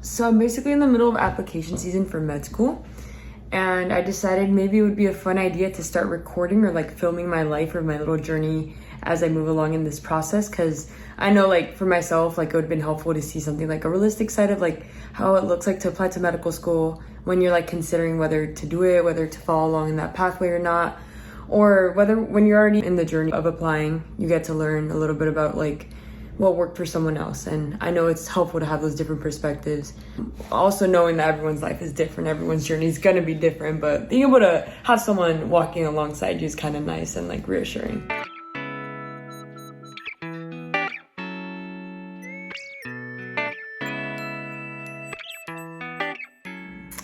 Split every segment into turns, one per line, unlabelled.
So I'm basically in the middle of application season for med school, and I decided maybe it would be a fun idea to start recording or like filming my life or my little journey as I move along in this process, because I know like for myself, like it would have been helpful to see something like a realistic side of like how it looks like to apply to medical school when you're like considering whether to do it, whether to follow along in that pathway or not, or whether when you're already in the journey of applying, you get to learn a little bit about like what worked for someone else. And I know it's helpful to have those different perspectives. Also knowing that everyone's life is different, everyone's journey is gonna be different, but being able to have someone walking alongside you is kind of nice and like reassuring.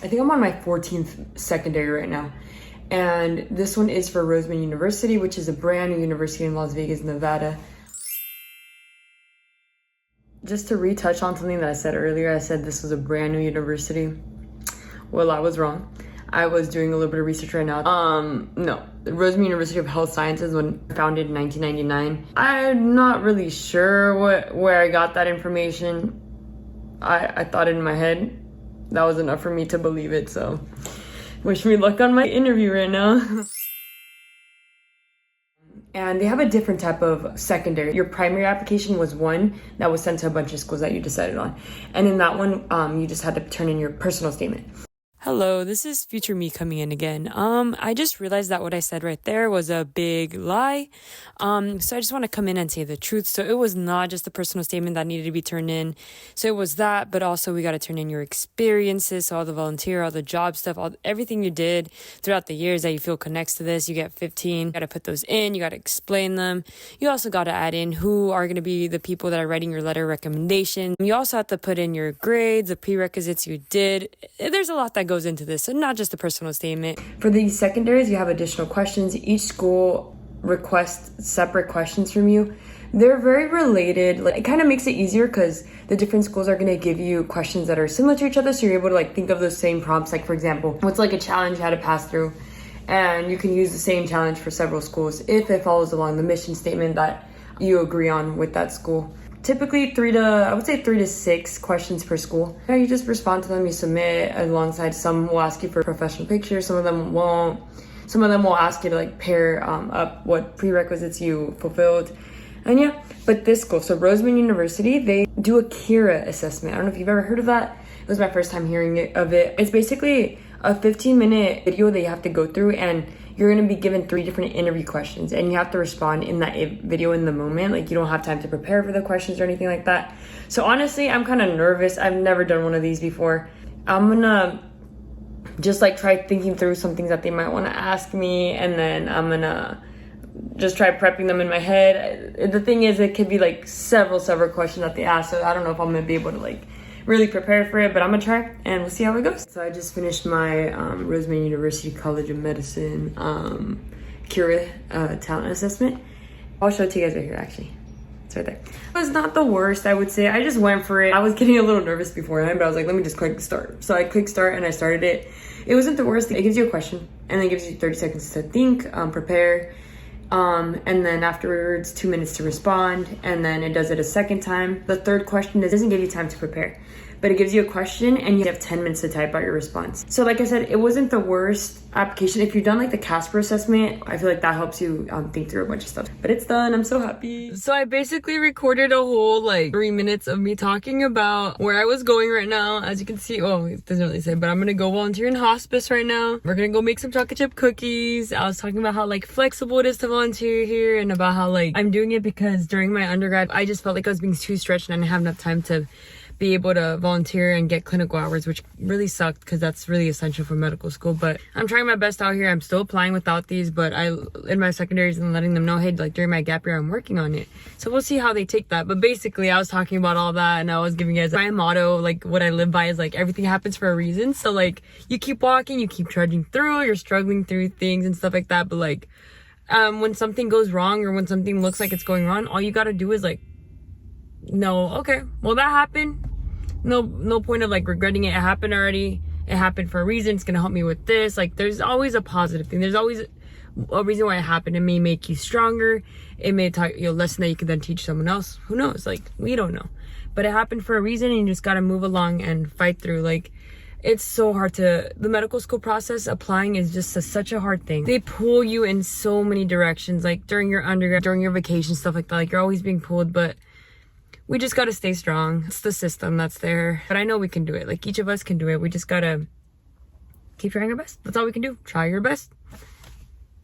I think I'm on my 14th secondary right now. And this one is for Roseman University, which is a brand new university in Las Vegas, Nevada. Just to retouch on something that I said earlier, I said this was a brand new university. Well, I was wrong. I was doing a little bit of research right now. No, the Roseman University of Health Sciences was founded in 1999. I'm not really sure where I got that information. I thought it in my head. That was enough for me to believe it, so wish me luck on my interview right now. And they have a different type of secondary. Your primary application was one that was sent to a bunch of schools that you decided on. And in that one, you just had to turn in your personal statement.
Hello, this is future me coming in again. I just realized that what I said right there was a big lie. So I just want to come in and say the truth. So it was not just the personal statement that needed to be turned in. So it was that, but also we got to turn in your experiences. So all the volunteer, all the job stuff, everything you did throughout the years that you feel connects to this. You get 15. You got to put those in. You got to explain them. You also got to add in who are going to be the people that are writing your letter of recommendation. You also have to put in your grades, the prerequisites you did. There's a lot that goes into this, and not just a personal statement.
For these secondaries, you have additional questions. Each school requests separate questions from you. They're very related. Like, it kind of makes it easier because the different schools are going to give you questions that are similar to each other, so you're able to like think of those same prompts. Like, for example, what's like a challenge you had to pass through, and you can use the same challenge for several schools if it follows along the mission statement that you agree on with that school. Typically 3 to 6 questions per school. You just respond to them, you submit alongside. Some will ask you for professional pictures, some of them won't. Some of them will ask you to like pair up what prerequisites you fulfilled. And yeah, but this school, so Roseman University, they do a Kira assessment. I don't know if you've ever heard of that. It was my first time hearing of it. It's basically a 15-minute video that you have to go through, and you're going to be given 3 different interview questions, and you have to respond in that video in the moment. Like, you don't have time to prepare for the questions or anything like that. So honestly, I'm kind of nervous. I've never done one of these before. I'm gonna just like try thinking through some things that they might want to ask me, and then I'm gonna just try prepping them in my head. The thing is, it could be like several questions that they ask, so I don't know if I'm gonna be able to like really prepare for it, but I'm gonna try and we'll see how it goes. So I just finished my Roseman University College of Medicine Cura talent assessment. I'll show it to you guys right here, actually. It's right there. It was not the worst, I would say. I just went for it. I was getting a little nervous beforehand, but I was like, let me just click start. So I clicked start and I started it. It wasn't the worst. It gives you a question and then gives you 30 seconds to think, prepare. And then afterwards 2 minutes to respond, and then it does it a second time. The third question, it doesn't give you time to prepare, but it gives you a question and you have 10 minutes to type out your response. So like I said, it wasn't the worst application. If you've done like the Casper assessment, I feel like that helps you think through a bunch of stuff. But it's done. I'm so happy. So I basically recorded a whole like 3 minutes of me talking about where I was going right now. As you can see, oh, it doesn't really say, but I'm gonna go volunteer in hospice right now. We're gonna go make some chocolate chip cookies. I was talking about how like flexible it is to volunteer here, and about how like I'm doing it because during my undergrad, I just felt like I was being too stretched and I didn't have enough time to be able to volunteer and get clinical hours, which really sucked because that's really essential for medical school. But I'm trying my best out here. I'm still applying without these, but in my secondaries and letting them know, hey, like during my gap year, I'm working on it. So we'll see how they take that. But basically, I was talking about all that, and I was giving you guys my motto, like what I live by is like everything happens for a reason. So like you keep walking, you keep trudging through, you're struggling through things and stuff like that. But like when something goes wrong or when something looks like it's going wrong, all you got to do is like, no, okay, well that happened. No point of like regretting it. It happened already. It happened for a reason. It's gonna help me with this. Like there's always a positive thing. There's always a reason why it happened. It may make you stronger. It may taught you a lesson that you could then teach someone else. Who knows? Like we don't know.
but it happened for a reason, and you just got to move along and fight through. Like, it's so hard the medical school process, applying is just such a hard thing. They pull you in so many directions, like during your undergrad, during your vacation, stuff like that. Like, you're always being pulled, but we just got to stay strong. It's the system that's there. But I know we can do it. Like, each of us can do it. We just got to keep trying our best. That's all we can do. Try your best.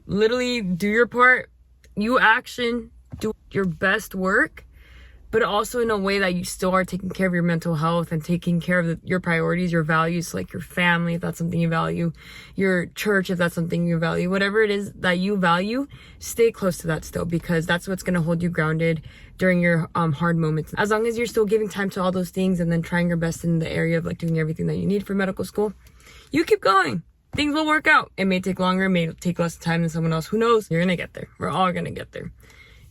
Literally do your part. You action. Do your best work. But also in a way that you still are taking care of your mental health and taking care of your priorities, your values, like your family, if that's something you value, your church, if that's something you value, whatever it is that you value, stay close to that still, because that's what's going to hold you grounded during your hard moments. As long as you're still giving time to all those things and then trying your best in the area of like doing everything that you need for medical school, you keep going. Things will work out. It may take longer, it may take less time than someone else. Who knows? You're going to get there. We're all going to get there.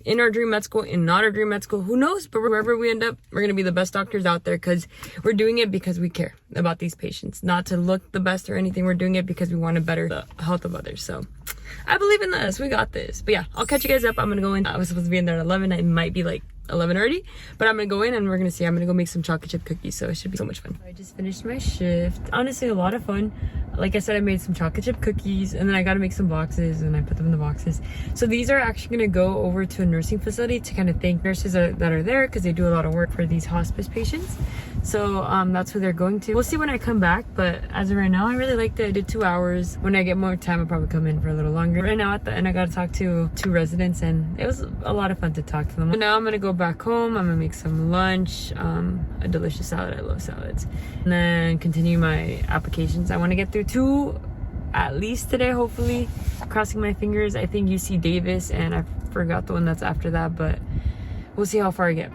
In our dream med school, in not our dream med school, who knows? But wherever we end up, we're going to be the best doctors out there, because we're doing it because we care about these patients. Not to look the best or anything. We're doing it because we want to better the health of others. So I believe in this. We got this. But yeah, I'll catch you guys up. I'm going to go in. I was supposed to be in there at 11. It might be like 11 already, but I'm gonna go in and we're gonna see. I'm gonna go make some chocolate chip cookies, so it should be so much fun. I just finished my shift. Honestly, a lot of fun. Like I said, I made some chocolate chip cookies, and then I gotta make some boxes, and I put them in the boxes. So these are actually gonna go over to a nursing facility to kind of thank nurses that are there, because they do a lot of work for these hospice patients. So that's who they're going to. We'll see when I come back, but as of right now, I really liked it. I did 2 hours. When I get more time, I'll probably come in for a little longer. Right now at the end, I got to talk to 2 residents, and it was a lot of fun to talk to them. Now I'm gonna go back home. I'm gonna make some lunch, a delicious salad. I love salads. And then continue my applications. I want to get through 2 at least today, hopefully. Crossing my fingers. I think UC Davis, and I forgot the one that's after that, but we'll see how far I get.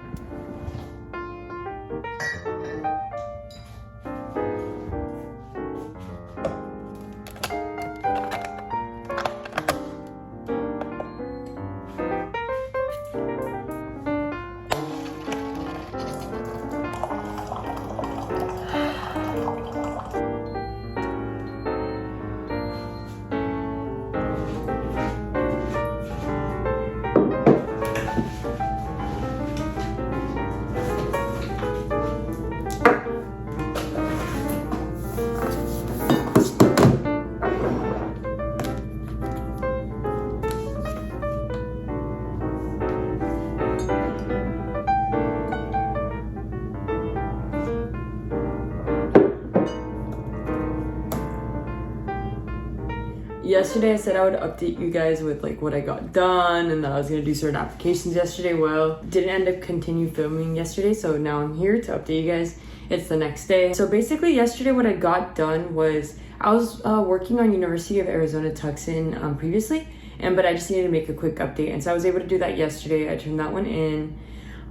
Yesterday I said I would update you guys with like what I got done, and that I was gonna do certain applications yesterday. Well, didn't end up continue filming yesterday, so now I'm here to update you guys. It's the next day. So basically yesterday what I got done was I was working on University of Arizona Tucson previously, but I just needed to make a quick update, and so I was able to do that yesterday. I turned that one in.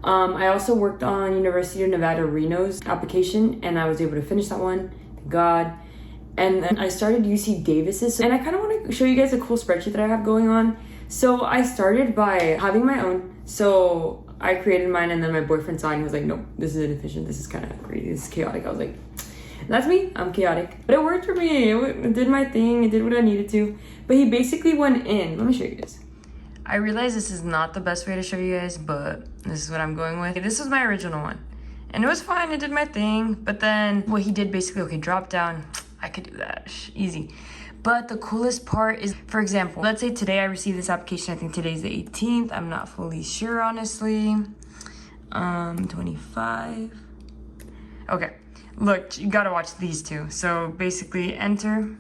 I also worked on University of Nevada Reno's application, and I was able to finish that one, thank God. And then I started UC Davis's, and I kind of want to show you guys a cool spreadsheet that I have going on. So I started by having my own. So I created mine, and then my boyfriend saw it and he was like, nope, this is inefficient. This is kind of crazy. This is chaotic. I was like, that's me. I'm chaotic. But it worked for me. It did my thing. It did what I needed to. But he basically went in. Let me show you guys. I realize this is not the best way to show you guys, but this is what I'm going with. This was my original one. And it was fine. It did my thing. But then what he did basically, okay, drop down. I could do that, easy. But the coolest part is, for example, let's say today I received this application. I think today's the 18th. I'm not fully sure, honestly. 25. Okay, look, you gotta watch these two. So basically enter.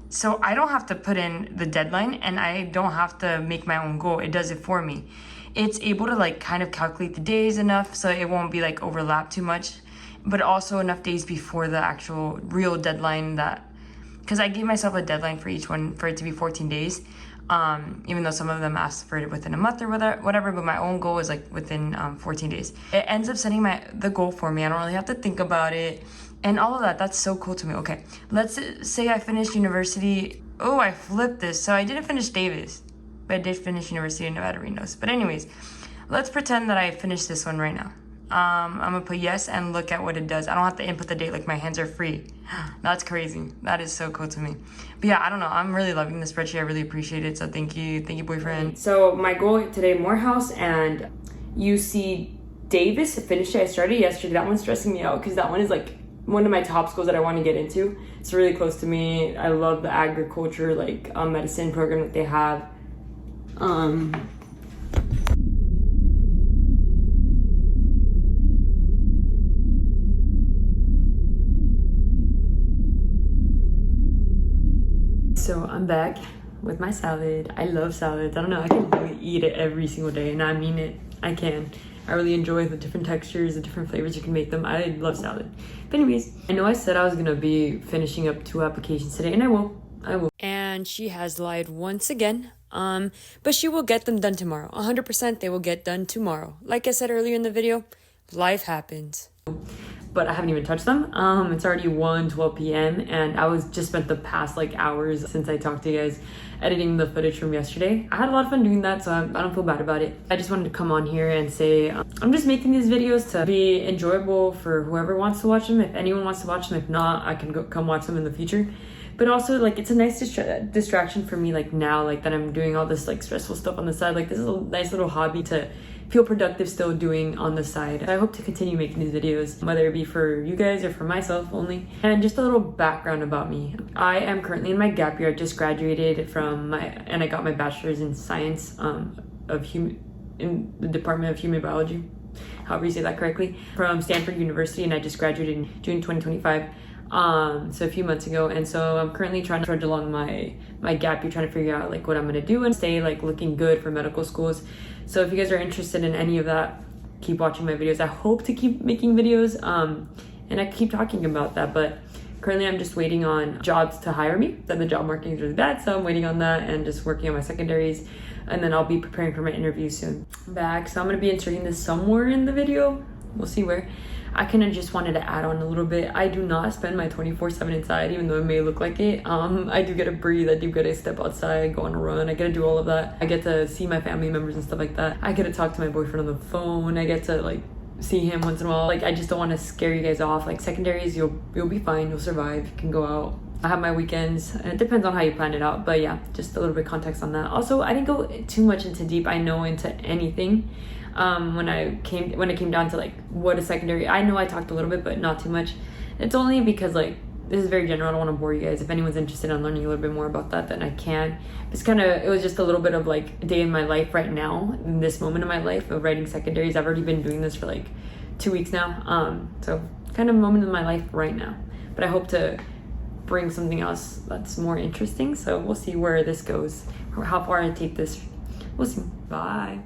So I don't have to put in the deadline, and I don't have to make my own goal. It does it for me. It's able to like kind of calculate the days enough so it won't be like overlap too much, but also enough days before the actual real deadline, that because I gave myself a deadline for each one for it to be 14 days, even though some of them asked for it within a month or whatever, but my own goal is like within 14 days. It ends up setting the goal for me. I don't really have to think about it and all of that. That's so cool to me. Okay, let's say I finished university. Oh, I flipped this. So I didn't finish Davis, but I did finish University of Nevada Reno's. But anyways, let's pretend that I finished this one right now. I'm gonna put yes and look at what it does. I don't have to input the date, like my hands are free. That's crazy. That is so cool to me. But yeah, I don't know. I'm really loving the spreadsheet. I really appreciate it. So thank you, boyfriend. So my goal today, Morehouse and UC
Davis finished it. I started yesterday. That one's stressing me out because that one is like one of my top schools that I want to get into. It's really close to me. I love the agriculture, like medicine program that they have. So I'm back with my salad. I love salads. I don't know, I can really eat it every single day, and I mean it. I can. I really enjoy the different textures, the different flavors you can make them. I love salad. But anyways, I know I said I was gonna be finishing up 2 applications today, and I will.
And she has lied once again. But she will get them done tomorrow. 100% they will get done tomorrow. Like I said earlier in the video, life happens.
But I haven't even touched them. It's already 1:12 p.m. and I was just spent the past like hours since I talked to you guys editing the footage from yesterday. I had a lot of fun doing that, so I don't feel bad about it. I just wanted to come on here and say I'm just making these videos to be enjoyable for whoever wants to watch them. If anyone wants to watch them, if not, I can come watch them in the future. But also, like, it's a nice distraction for me, like, now, like, that I'm doing all this, like, stressful stuff on the side. Like, this is a nice little hobby to feel productive still doing on the side. I hope to continue making these videos, whether it be for you guys or for myself only. And just a little background about me. I am currently in my gap year. I just graduated and I got my bachelor's in science in the Department of Human Biology, however you say that correctly, from Stanford University, and I just graduated in June 2025. So a few months ago, and so I'm currently trying to trudge along my gap year, trying to figure out like what I'm gonna do and stay like looking good for medical schools. So if you guys are interested in any of that, keep watching my videos. I hope to keep making videos, and I keep talking about that, but currently I'm just waiting on jobs to hire me. Then the job market is really bad, so I'm waiting on that and just working on my secondaries, and then I'll be preparing for my interview soon. Back, so I'm gonna be inserting this somewhere in the video. We'll see where. I kind of just wanted to add on a little bit. I do not spend my 24/7 inside, even though it may look like it. I do get to breathe. I do get to step outside, go on a run. I get to do all of that. I get to see my family members and stuff like that. I get to talk to my boyfriend on the phone. I get to like see him once in a while. Like, I just don't want to scare you guys off. Like, secondaries, you'll be fine. You'll survive. You can go out. I have my weekends. It depends on how you plan it out, but yeah, just a little bit of context on that. Also, I didn't go too much into anything. When it came down to like what is secondary, I know I talked a little bit, but not too much. It's only because like this is very general. I don't want to bore you guys. If anyone's interested in learning a little bit more about that, then I can. It was just a little bit of like a day in my life right now, in this moment of my life of writing secondaries. I've already been doing this for like 2 weeks now. So kind of a moment in my life right now, but I hope to bring something else that's more interesting. So we'll see where this goes, or how far I take this. We'll see. Bye.